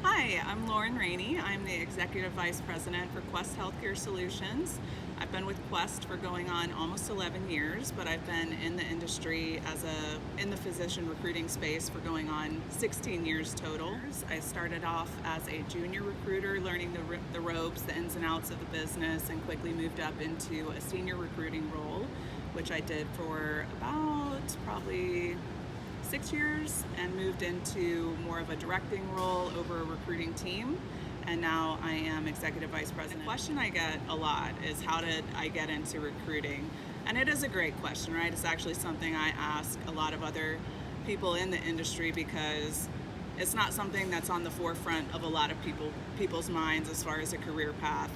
Hi, I'm Lauren Rainey. I'm the Executive Vice President for Quest Healthcare Solutions. I've been with Quest for going on almost 11 years, but I've been in the industry in the physician recruiting space for going on 16 years total. I started off as a junior recruiter, learning the ropes, the ins and outs of the business, and quickly moved up into a senior recruiting role, which I did for about probably 6 years, and moved into more of a directing role over a recruiting team, and now I am executive vice president. The question I get a lot is, how did I get into recruiting? And it is a great question, right? It's actually something I ask a lot of other people in the industry because it's not something that's on the forefront of a lot of people's minds as far as a career path.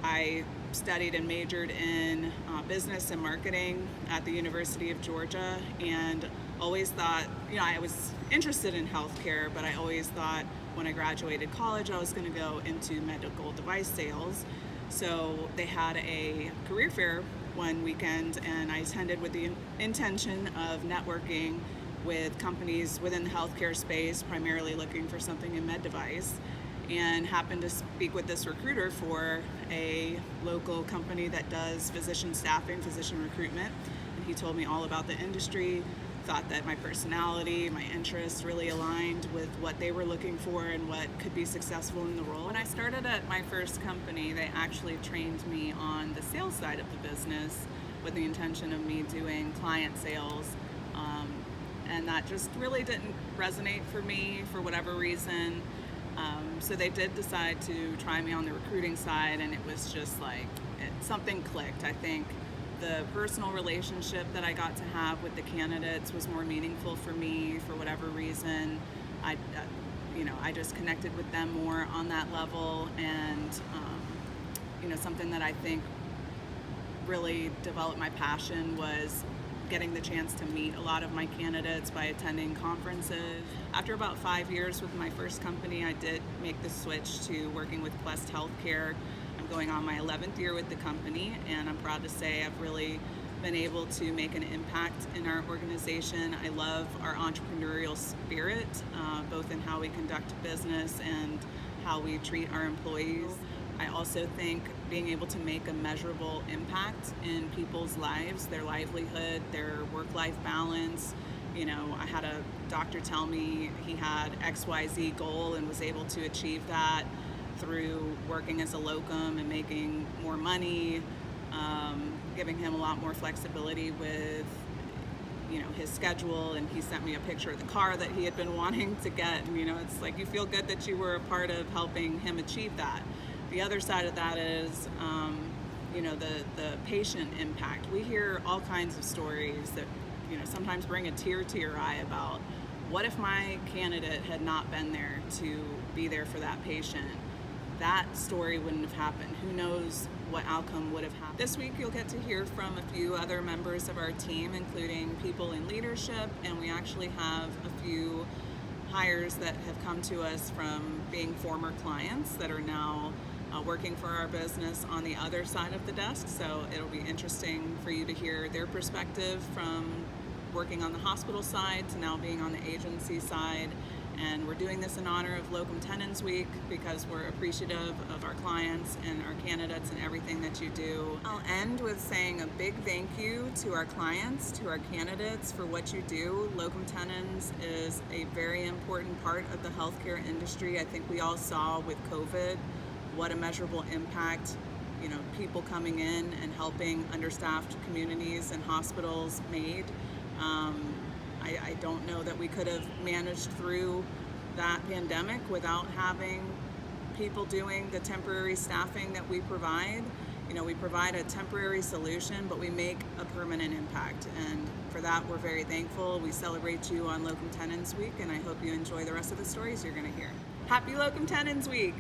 I studied and majored in business and marketing at the University of Georgia, and always thought, I was interested in healthcare, but I always thought when I graduated college I was going to go into medical device sales. So they had a career fair one weekend, and I attended with the intention of networking with companies within the healthcare space, primarily looking for something in med device, and happened to speak with this recruiter for a local company that does physician staffing, physician recruitment, and he told me all about the industry. Thought that my personality, my interests really aligned with what they were looking for and what could be successful in the role. When I started at my first company, they actually trained me on the sales side of the business with the intention of me doing client sales, and that just really didn't resonate for me for whatever reason. So they did decide to try me on the recruiting side, and it was just like something clicked. I think the personal relationship that I got to have with the candidates was more meaningful for me for whatever reason. I just connected with them more on that level, and something that I think really developed my passion was getting the chance to meet a lot of my candidates by attending conferences. After about 5 years with my first company, I did make the switch to working with Quest Healthcare. I'm going on my 11th year with the company, and I'm proud to say I've really been able to make an impact in our organization. I love our entrepreneurial spirit, both in how we conduct business and how we treat our employees. I also think being able to make a measurable impact in people's lives, their livelihood, their work-life balance. I had a doctor tell me he had XYZ goal and was able to achieve that through working as a locum and making more money, giving him a lot more flexibility with his schedule. And he sent me a picture of the car that he had been wanting to get, and it's like you feel good that you were a part of helping him achieve that. The other side of that is the patient impact. We hear all kinds of stories that sometimes bring a tear to your eye about, what if my candidate had not been there to be there for that patient? That story wouldn't have happened. Who knows what outcome would have happened. This week you'll get to hear from a few other members of our team, including people in leadership, and we actually have a few hires that have come to us from being former clients that are now working for our business on the other side of the desk. So it'll be interesting for you to hear their perspective from working on the hospital side to now being on the agency side. And we're doing this in honor of Locum Tenens Week because we're appreciative of our clients and our candidates and everything that you do. I'll end with saying a big thank you to our clients, to our candidates for what you do. Locum Tenens is a very important part of the healthcare industry. I think we all saw with COVID what a measurable impact people coming in and helping understaffed communities and hospitals made. I don't know that we could have managed through that pandemic without having people doing the temporary staffing that we provide. We provide a temporary solution, but we make a permanent impact. And for that, we're very thankful. We celebrate you on Locum Tenens Week, and I hope you enjoy the rest of the stories you're going to hear. Happy Locum Tenens Week!